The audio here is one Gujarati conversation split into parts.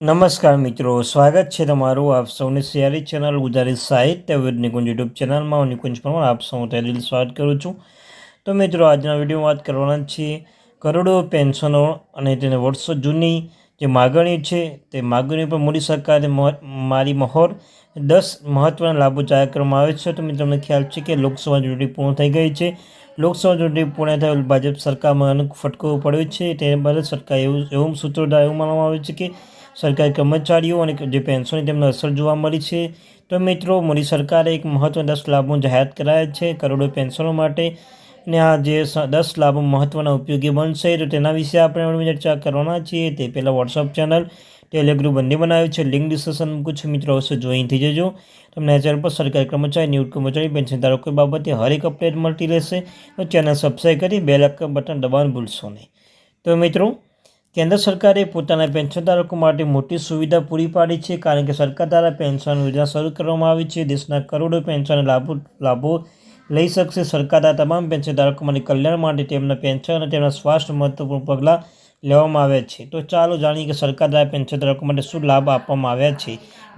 નમસ્કાર મિત્રો, સ્વાગત છે તમારું આપ સૌની સિયારી ચેનલ ગુજરાતી સાહિત્ય વિદ નિકુંજ યુટ્યુબ ચેનલમાં હું નિકુંજ પરમાર આપ સૌ તહેદિલ સ્વાગત કરું છું। તો મિત્રો, આજના વિડીયોમાં વાત કરવાના છીએ કરોડો પેન્શનો અને તેને વર્ષો જૂની જે માગણી છે તે માગણી પર મોદી સરકારે મારી મહોર 10 મહત્વના લાભો જાહેર કરવામાં આવે છે। તો મિત્રો, તમને ખ્યાલ છે કે લોકસભા ચૂંટણી પૂર્ણ થઈ ગઈ છે। લોકસભા ચૂંટણી પૂર્ણ થયેલ ભાજપ સરકારમાં અનેક ફટકો પડ્યો છે। તે બાદ સરકાર એવું સૂત્રોચ્ચાર એવું માનવામાં આવે છે કે સરકારી કર્મચારીઓ અને જે પેન્શનની તેમને અસર જોવા મળી છે। તો મિત્રો, મોદી સરકારે એક મહત્વના 10 લાભો જાહેર કરાયા છે કરોડો પેન્શનો માટે, અને આ જે 10 લાભો મહત્વના ઉપયોગી બનશે તો તેના વિશે આપણે ચર્ચા કરવાના છીએ। તે પહેલાં વોટ્સઅપ ચેનલ, ટેલિગ્રુપ બંને બનાવ્યું છે, લિંક ડિસ્ક્રિપ્શન મૂકું છું, મિત્રો અવશ્ય જોઈન થઈ જજો। તમને આ ચેનલ પર સરકારી કર્મચારી, નિવૃત્ત કર્મચારી, પેન્શન ધારકો બાબતે હરેક અપડેટ મળતી રહેશે। તો ચેનલ સબસ્ક્રાઈબ કરી બેલ આઇકન બટન દબાવવાનું ભૂલશો નહીં। તો મિત્રો, કેન્દ્ર સરકારે પોતાના પેન્શનધારકો માટે મોટી સુવિધા પૂરી પાડી છે, કારણ કે સરકાર દ્વારા પેન્શન યોજના શરૂ કરવામાં આવી છે। દેશના કરોડો પેન્શન લાભો લઈ શકશે। સરકાર દ્વારા તમામ પેન્શનધારકો માટે કલ્યાણ માટે તેમના પેન્શન અને તેમના સ્વાસ્થ્ય મહત્વપૂર્ણ પગલાં લેવામાં આવ્યા છે। તો ચાલો જાણીએ કે સરકાર દ્વારા પેન્શનધારકો માટે શું લાભ આપવામાં આવ્યા છે।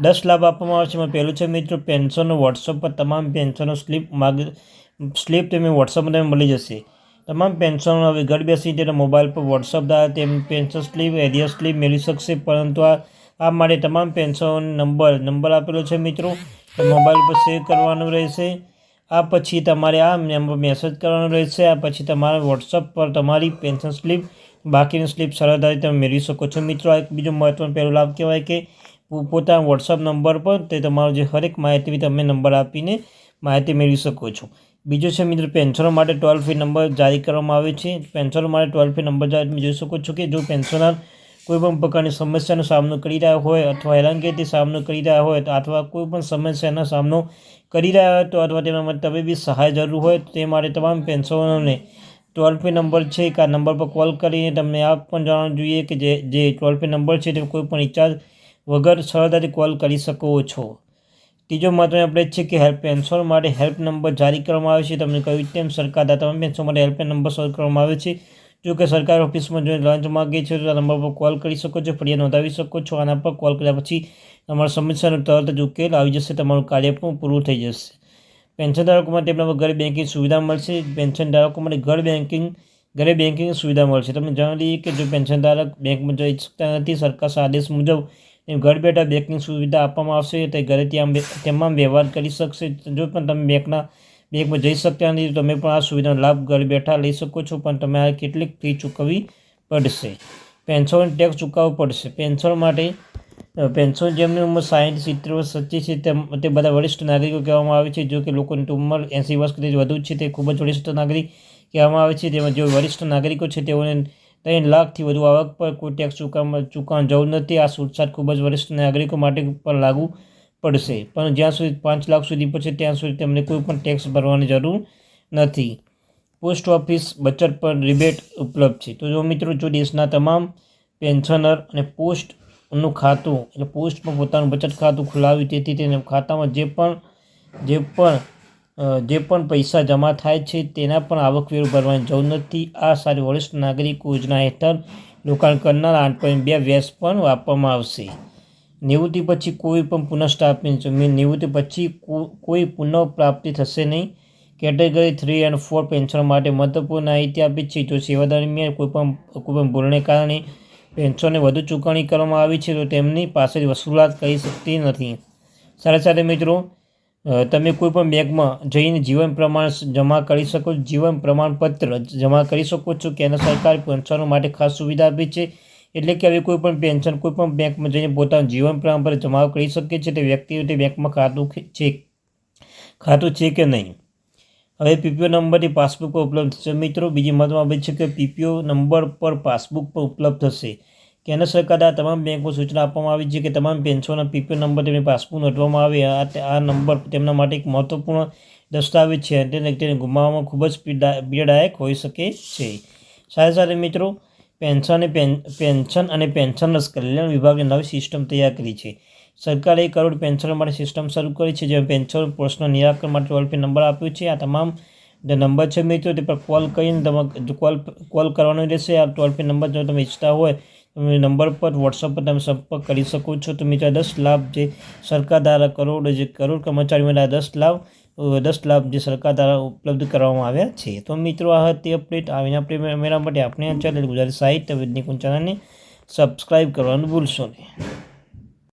10 લાભ આપવામાં આવે છે। એમાં પહેલું છે મિત્રો, પેન્શનનો વોટ્સઅપ પર તમામ પેન્શનનો સ્લીપ તમે વોટ્સઅપમાં તમને મળી જશે। તમામ પેન્શનો હવે ઘર બેસી તેના મોબાઈલ પર વોટ્સઅપ દ્વારા તેમ પેન્શન સ્લીપ, એરિયર સ્લીપ મેળવી શકશે, પરંતુ આ માટે તમામ પેન્શન નંબર આપેલો છે મિત્રો, તો મોબાઈલ પર સેવ કરવાનું રહેશે। આ પછી તમારે આ નંબર મેસેજ કરવાનો રહેશે। આ પછી તમારા વોટ્સઅપ પર તમારી પેન્શન સ્લીપ, બાકીની સ્લીપ સરળતાથી તમે મેળવી શકો છો। મિત્રો, આ એક બીજો મહત્વનો પહેલો લાભ કહેવાય કે પોતાના વોટ્સઅપ નંબર પર તે તમારો જે હરેક માહિતી તમે નંબર આપીને માહિતી મેળવી શકો છો। બીજો છે મિત્રો, પેન્શનો માટે ટોલ ફ્રી નંબર જારી કરવામાં આવે છે। પેન્શનો માટે ટોલ ફ્રી નંબર જારી તમે જોઈ શકો છો કે જો પેન્શનર કોઈપણ પ્રકારની સમસ્યાનો સામનો કરી રહ્યા હોય અથવા હેરાનગતિથી સામનો કરી રહ્યા હોય તો અથવા કોઈપણ સમસ્યાનો સામનો કરી રહ્યા હોય તો અથવા તેના માટે તબીબી સહાય જરૂર હોય તો તે માટે તમામ પેન્શનરોને ટોલ ફ્રી નંબર છે કે આ નંબર પર કોલ કરીને તમને આ પણ જાણવું જોઈએ કે જે ટોલ ફ્રી નંબર છે તે કોઈપણ રિચાર્જ વગર સરળતાથી કોલ કરી શકો છો। ત્રીજો મહત્વનો અપડેટ છે કે પેન્શન માટે હેલ્પ નંબર જારી કરવામાં આવે છે। તમને કહ્યું તેમ સરકાર દ્વારા તમામ પેન્શન માટે હેલ્પલાઇન નંબર શરૂ કરવામાં આવે છે। જો કે સરકારી ઓફિસમાં જો લંચ માગે છે તો આ નંબર પર કોલ કરી શકો છો, ફરિયાદ નોંધાવી શકો છો। આના પર કોલ કર્યા પછી તમારી સમસ્યાનો તરત જ ઉકેલ આવી જશે, તમારું કાર્ય પણ પૂરું થઈ જશે। પેન્શનધારકો માટે તેમના ઘરે બેન્કિંગ સુવિધા મળશે। પેન્શનધારકો માટે ઘરે બેન્કિંગ સુવિધા મળશે। તમને જાણી લઈએ કે જો પેન્શનધારક બેંકમાં જઈ શકતા નથી, સરકાર આદેશ મુજબ ઘર બેઠા બેન્કિંગ સુવિધા આપવામાં આવશે। તે ઘરે તમામ વ્યવહાર કરી શકશે। જો પણ તમે બેંકમાં જઈ શકતા નથી તો તમે પણ આ સુવિધાનો લાભ ઘર બેઠા લઈ શકો છો, પણ તમારે કેટલીક ફી ચૂકવવી પડશે। પેન્શન ટેક્સ ચૂકવવો પડશે। પેન્શન જેમની ઉંમર 60, 70 વર્ષ સચ્ચી છે તે બધા વરિષ્ઠ નાગરિકો કહેવામાં આવે છે। જો કે લોકોની ઉંમર 80 વર્ષ કરતાં વધુ છે તે ખૂબ જ વરિષ્ઠ નાગરિક કહેવામાં આવે છે। તેમાં જે વરિષ્ઠ નાગરિકો છે તેઓને 3 લાખથી વધુ આવક પર કોઈ ટેક્સ ચૂકવવાની જરૂર નથી। આ છૂટછાટ ખૂબ જ વરિષ્ઠ નાગરિકો માટે પણ લાગુ પડશે, પણ જ્યાં સુધી 5 લાખ સુધી પહોંચે ત્યાં સુધી તેમને કોઈ પણ ટેક્સ ભરવાની જરૂર નથી। પોસ્ટ ઓફિસ બચત પર રિબેટ ઉપલબ્ધ છે। તો જો મિત્રો, જો દેશના તમામ પેન્શનર અને પોસ્ટનું ખાતું એટલે પોસ્ટ પર પોતાનું બચત ખાતું ખોલાવ્યું, તેથી તેના ખાતામાં જે પણ પૈસા જમા થાય છે તેના પણ આવકવેરો ભરવાની જરૂર નથી। આ સારી વરિષ્ઠ નાગરિક યોજના હેઠળ રોકાણ કરનાર 8.2 વ્યાજ પણ આપવામાં આવશે। નિવૃત્તિ પછી કોઈ પણ પુનઃસ્થાપિત નિવૃત્તિ પછી કોઈ પુનઃપ્રાપ્તિ થશે નહીં। કેટેગરી 3 અને 4 પેન્શન માટે મહત્વપૂર્ણ માહિતી આપી છે। જો સેવા દરમિયાન કોઈપણ ભૂલને કારણે પેન્શનને વધુ ચૂકવણી કરવામાં આવી છે તો તેમની પાસેથી વસૂલાત કરી શકતી નથી। સાથે મિત્રો, તમે કોઈપણ બેંકમાં જઈને જીવન પ્રમાણ જમા કરી શકો છો, જીવન પ્રમાણપત્ર જમા કરી શકો છો। કેન્દ્ર સરકારે પેન્શનો માટે ખાસ સુવિધા આપી છે, એટલે કે હવે કોઈપણ પેન્શન કોઈપણ બેંકમાં જઈને પોતાનું જીવન પ્રમાણપત્ર જમા કરી શકે છે તે વ્યક્તિએ તે બેંકમાં ખાતું છે કે નહીં। હવે પીપીઓ નંબરથી પાસબુક પર ઉપલબ્ધ થશે। મિત્રો, બીજી મહત્વની બાબત છે કે પીપીઓ નંબર પર પાસબુક પર ઉપલબ્ધ થશે। કેન્દ્ર સરકાર દ્વારા તમામ બેંકોને સૂચના આપવામાં આવી છે કે તમામ પેન્શનોના પીપીઓ નંબર તેમની પાસબુક નોંધવામાં આવે। આ નંબર તેમના માટે એક મહત્વપૂર્ણ દસ્તાવેજ છે અને તેને ગુમાવવામાં ખૂબ જ પીડાદાયક હોઈ શકે છે। સાથે મિત્રો, પેન્શન અને પેન્શનર્સ કલ્યાણ વિભાગે નવી સિસ્ટમ તૈયાર કરી છે। સરકારે 1 કરોડ પેન્શનરો માટે સિસ્ટમ શરૂ કરી છે, જેમાં પેન્શન પ્રશ્નો નિરાકરણ માટે ટોલ ફ્રી નંબર આપ્યો છે। આ તમામ જે નંબર છે મિત્રો, તે પર કોલ કરીને કોલ કરવાનો રહેશે। આ ટોલ ફ્રી નંબર જો તમે ઈચ્છતા હોય નંબર પર વોટ્સઅપ પર તમે સંપર્ક કરી શકો છો. તો મિત્રો 10 લાભ જે સરકાર દ્વારા કરોડ કર્મચારીઓ માટે 10 લાભ જે સરકાર દ્વારા ઉપલબ્ધ કરવામાં આવ્યા છે. તો મિત્રો આ હતી અપડેટ. આવીને આપણે મેળવવા માટે આપણે આ ચેનલ ગુજરાતી સાહિત્ય વિજ્ઞાન ચેનલને સબસ્ક્રાઈબ કરવાનું ભૂલશો નહીં.